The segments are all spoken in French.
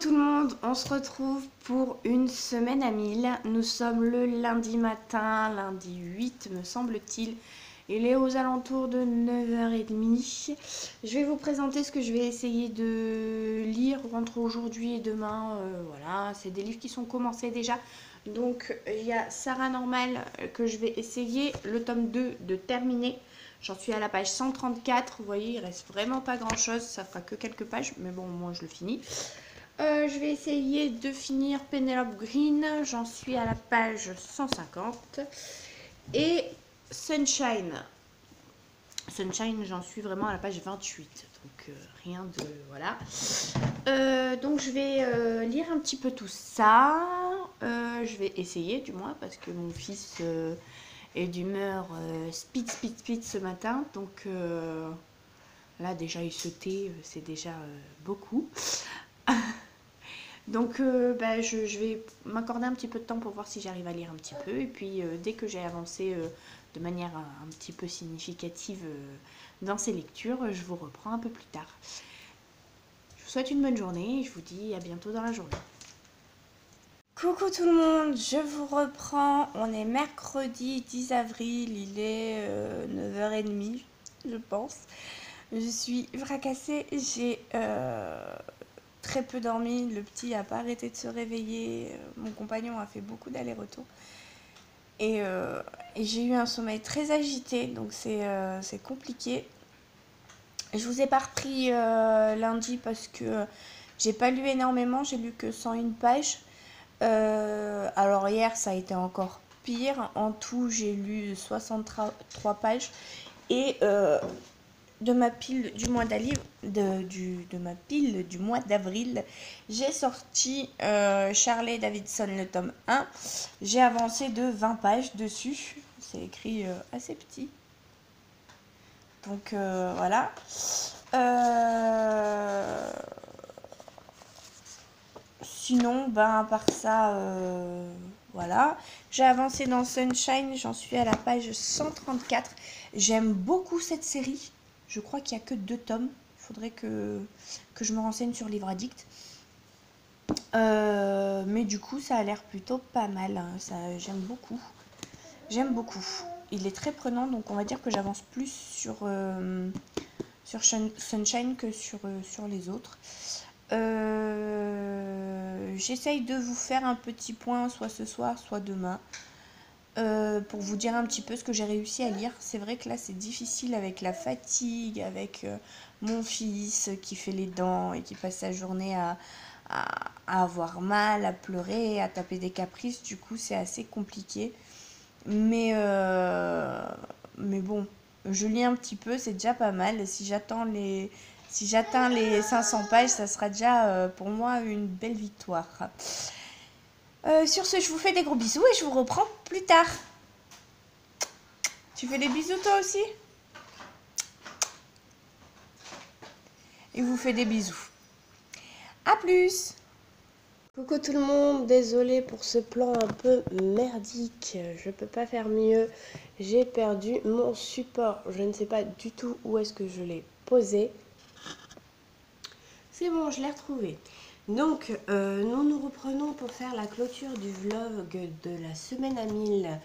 tout le monde, on se retrouve pour une semaine à 1000. Nous sommes le lundi matin, lundi 8 me semble-t-il. Il est aux alentours de 9h30. Je vais vous présenter ce que je vais essayer de lire entre aujourd'hui et demain. Voilà, c'est des livres qui sont commencés déjà. Donc il y a Sarah Normal que je vais essayer, le tome 2 de terminer. J'en suis à la page 134, vous voyez, il reste vraiment pas grand chose, ça fera que quelques pages, mais bon, moi je le finis. Je vais essayer de finir Penelope Green, j'en suis à la page 150. Et Sunshine, j'en suis vraiment à la page 28, donc rien de... voilà. Donc je vais lire un petit peu tout ça, je vais essayer du moins, parce que mon fils est d'humeur speed ce matin, donc là déjà il se tait, c'est déjà beaucoup. Donc je vais m'accorder un petit peu de temps pour voir si j'arrive à lire un petit peu. Et puis dès que j'ai avancé de manière un petit peu significative dans ces lectures, je vous reprends un peu plus tard. Je vous souhaite une bonne journée et je vous dis à bientôt dans la journée. Coucou tout le monde, je vous reprends. On est mercredi 10 avril, il est 9h30 je pense. Je suis fracassée, j'ai... très peu dormi, le petit n'a pas arrêté de se réveiller, mon compagnon a fait beaucoup d'allers-retours et j'ai eu un sommeil très agité, donc c'est compliqué. Je vous ai pas repris lundi parce que j'ai pas lu énormément, j'ai lu que 101 pages. Alors hier ça a été encore pire, en tout j'ai lu 63 pages et de ma pile du mois d'avril, j'ai sorti Charlie Davidson, le tome 1. J'ai avancé de 20 pages dessus. C'est écrit assez petit. Donc voilà. Sinon, à part ça, voilà. J'ai avancé dans Sunshine, j'en suis à la page 134. J'aime beaucoup cette série. Je crois qu'il n'y a que 2 tomes. Il faudrait que je me renseigne sur Livre Addict. Mais du coup, ça a l'air plutôt pas mal. Hein. J'aime beaucoup. J'aime beaucoup. Il est très prenant, donc on va dire que j'avance plus sur Sunshine que sur les autres. J'essaye de vous faire un petit point, soit ce soir, soit demain. Pour vous dire un petit peu ce que j'ai réussi à lire. C'est vrai que là c'est difficile avec la fatigue, avec mon fils qui fait les dents et qui passe sa journée à avoir mal, à pleurer, à taper des caprices. Du coup c'est assez compliqué. Mais bon, je lis un petit peu, c'est déjà pas mal. Si j'atteins les 500 pages, ça sera déjà pour moi une belle victoire. Sur ce, je vous fais des gros bisous et je vous reprends plus tard. Tu fais des bisous toi aussi? Et vous fais des bisous. A plus! Coucou tout le monde, désolée pour ce plan un peu merdique, je peux pas faire mieux. J'ai perdu mon support, je ne sais pas du tout où est-ce que je l'ai posé. C'est bon, je l'ai retrouvé. Donc, nous reprenons pour faire la clôture du vlog de la semaine à 1000.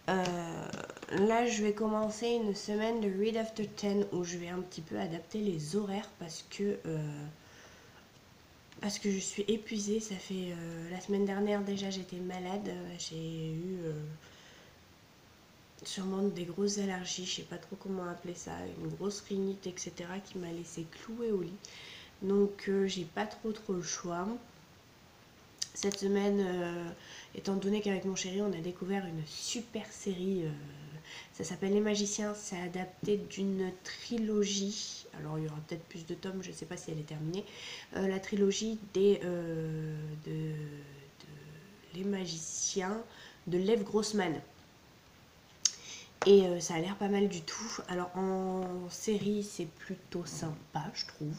Là, je vais commencer une semaine de Read After 10 où je vais un petit peu adapter les horaires parce que je suis épuisée. Ça fait la semaine dernière déjà, j'étais malade. J'ai eu sûrement des grosses allergies, je sais pas trop comment appeler ça, une grosse rhinite, etc. qui m'a laissé clouer au lit. Donc j'ai pas trop le choix. Cette semaine, étant donné qu'avec mon chéri on a découvert une super série, ça s'appelle Les Magiciens, c'est adapté d'une trilogie, alors il y aura peut-être plus de tomes, je ne sais pas si elle est terminée, la trilogie des Les Magiciens de Lev Grossman. Et ça a l'air pas mal du tout. Alors en série c'est plutôt sympa je trouve.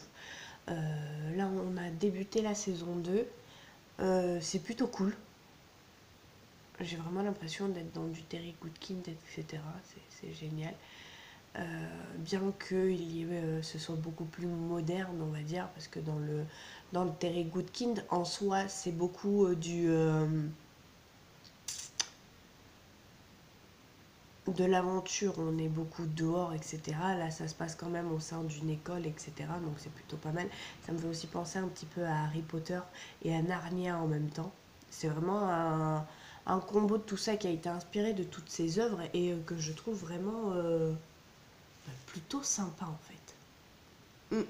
Là on a débuté la saison 2. C'est plutôt cool. J'ai vraiment l'impression d'être dans du Terry Goodkind, etc. C'est génial. bien que ce soit beaucoup plus moderne, on va dire, parce que dans le Terry Goodkind, en soi, c'est beaucoup de l'aventure, on est beaucoup dehors, etc. Là, ça se passe quand même au sein d'une école, etc. Donc c'est plutôt pas mal. Ça me fait aussi penser un petit peu à Harry Potter et à Narnia en même temps. C'est vraiment un combo de tout ça qui a été inspiré de toutes ces œuvres et que je trouve vraiment plutôt sympa en fait.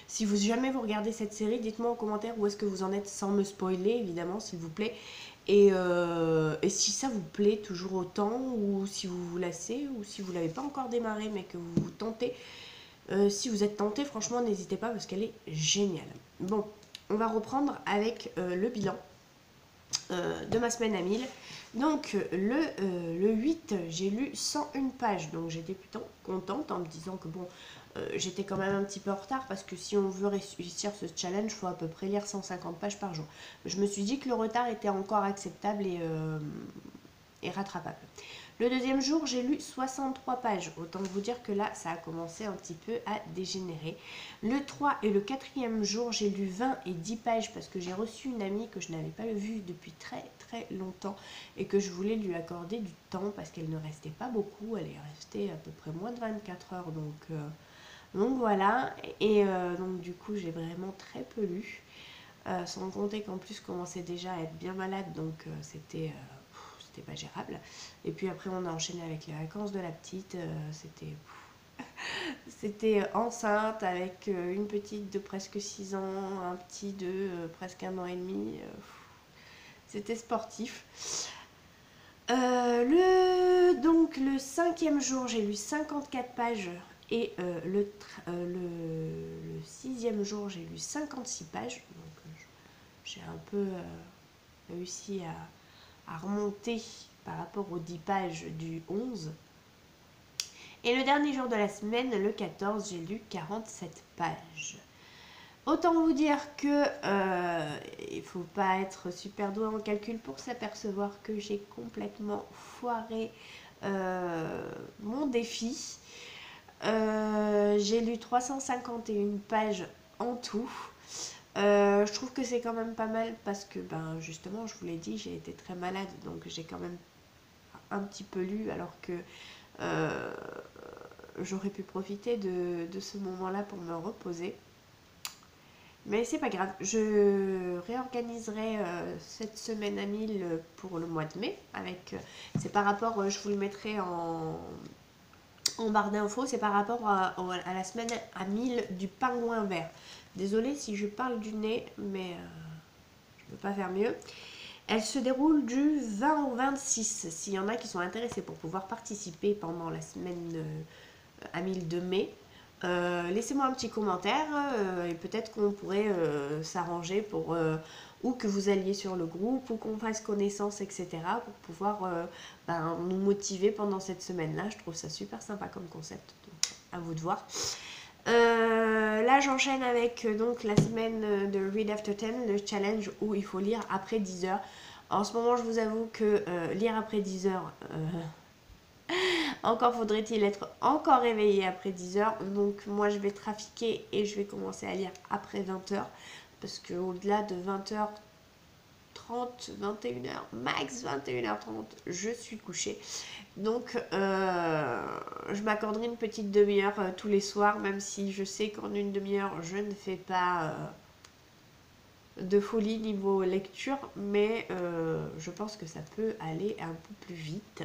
Si vous jamais vous regardez cette série, dites-moi en commentaire où est-ce que vous en êtes sans me spoiler, évidemment, s'il vous plaît. Et si ça vous plaît toujours autant, ou si vous vous lassez, ou si vous ne l'avez pas encore démarré, mais que vous tentez. Si vous êtes tenté, franchement, n'hésitez pas parce qu'elle est géniale. Bon, on va reprendre avec le bilan de ma semaine à 1000. Donc le 8, j'ai lu 101 pages, donc j'étais plutôt contente en me disant que bon, j'étais quand même un petit peu en retard parce que si on veut réussir ce challenge, il faut à peu près lire 150 pages par jour. Je me suis dit que le retard était encore acceptable et rattrapable. Le deuxième jour, j'ai lu 63 pages. Autant vous dire que là, ça a commencé un petit peu à dégénérer. Le 3 et le quatrième jour, j'ai lu 20 et 10 pages parce que j'ai reçu une amie que je n'avais pas vue depuis très très longtemps et que je voulais lui accorder du temps parce qu'elle ne restait pas beaucoup. Elle est restée à peu près moins de 24 heures. Donc voilà. Donc du coup, j'ai vraiment très peu lu. Sans compter qu'en plus, je commençais déjà à être bien malade. Donc c'était pas gérable. Et puis après, on a enchaîné avec les vacances de la petite. C'était enceinte avec une petite de presque 6 ans, un petit de presque 1 an et demi. C'était sportif. Donc le cinquième jour, j'ai lu 54 pages et le sixième jour, j'ai lu 56 pages. Donc j'ai un peu réussi à remonter par rapport aux 10 pages du 11. Et le dernier jour de la semaine, le 14, j'ai lu 47 pages. Autant vous dire que il faut pas être super doué en calcul pour s'apercevoir que j'ai complètement foiré mon défi. J'ai lu 351 pages en tout. Je trouve que c'est quand même pas mal parce que justement, je vous l'ai dit, j'ai été très malade, donc j'ai quand même un petit peu lu alors que j'aurais pu profiter de ce moment-là pour me reposer. Mais c'est pas grave, je réorganiserai cette semaine à 1000 pour le mois de mai. C'est par rapport, je vous le mettrai en barre d'infos, c'est par rapport à la semaine à 1000 du pingouin vert. Désolée si je parle du nez, mais je peux pas faire mieux. Elle se déroule du 20 au 26. S'il y en a qui sont intéressés pour pouvoir participer pendant la semaine à 1000 de mai, laissez-moi un petit commentaire et peut-être qu'on pourrait s'arranger pour ou que vous alliez sur le groupe ou qu'on fasse connaissance, etc. pour pouvoir nous motiver pendant cette semaine-là. Je trouve ça super sympa comme concept, donc à vous de voir. Là j'enchaîne avec donc la semaine de Read After 10, le challenge où il faut lire après 10 heures. En ce moment je vous avoue que lire après 10 heures, encore faudrait-il être encore réveillé après 10 heures. Donc moi je vais trafiquer et je vais commencer à lire après 20 heures. Parce qu'au-delà de 20h30, 21h, max 21h30, je suis couchée. Donc je m'accorderai une petite demi-heure tous les soirs, même si je sais qu'en une demi-heure, je ne fais pas de folie niveau lecture, mais je pense que ça peut aller un peu plus vite.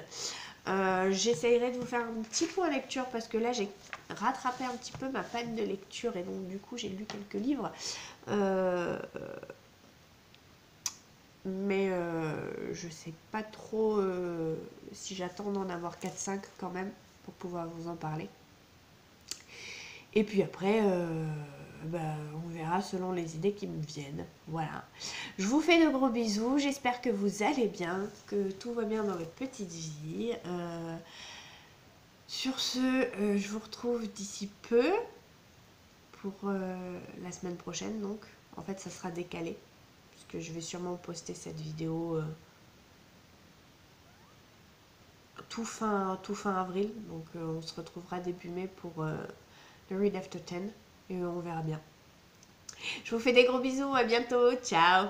J'essayerai de vous faire un petit point lecture parce que là j'ai rattrapé un petit peu ma panne de lecture et donc du coup j'ai lu quelques livres. Mais je sais pas trop si j'attends d'en avoir 4-5 quand même pour pouvoir vous en parler. Et puis après, on verra selon les idées qui me viennent. Voilà. Je vous fais de gros bisous. J'espère que vous allez bien, que tout va bien dans votre petite vie. Sur ce, je vous retrouve d'ici peu pour la semaine prochaine. Donc, en fait, ça sera décalé puisque je vais sûrement poster cette vidéo tout fin avril. Donc on se retrouvera début mai pour le Read After 10 et on verra bien. Je vous fais des gros bisous, à bientôt, ciao!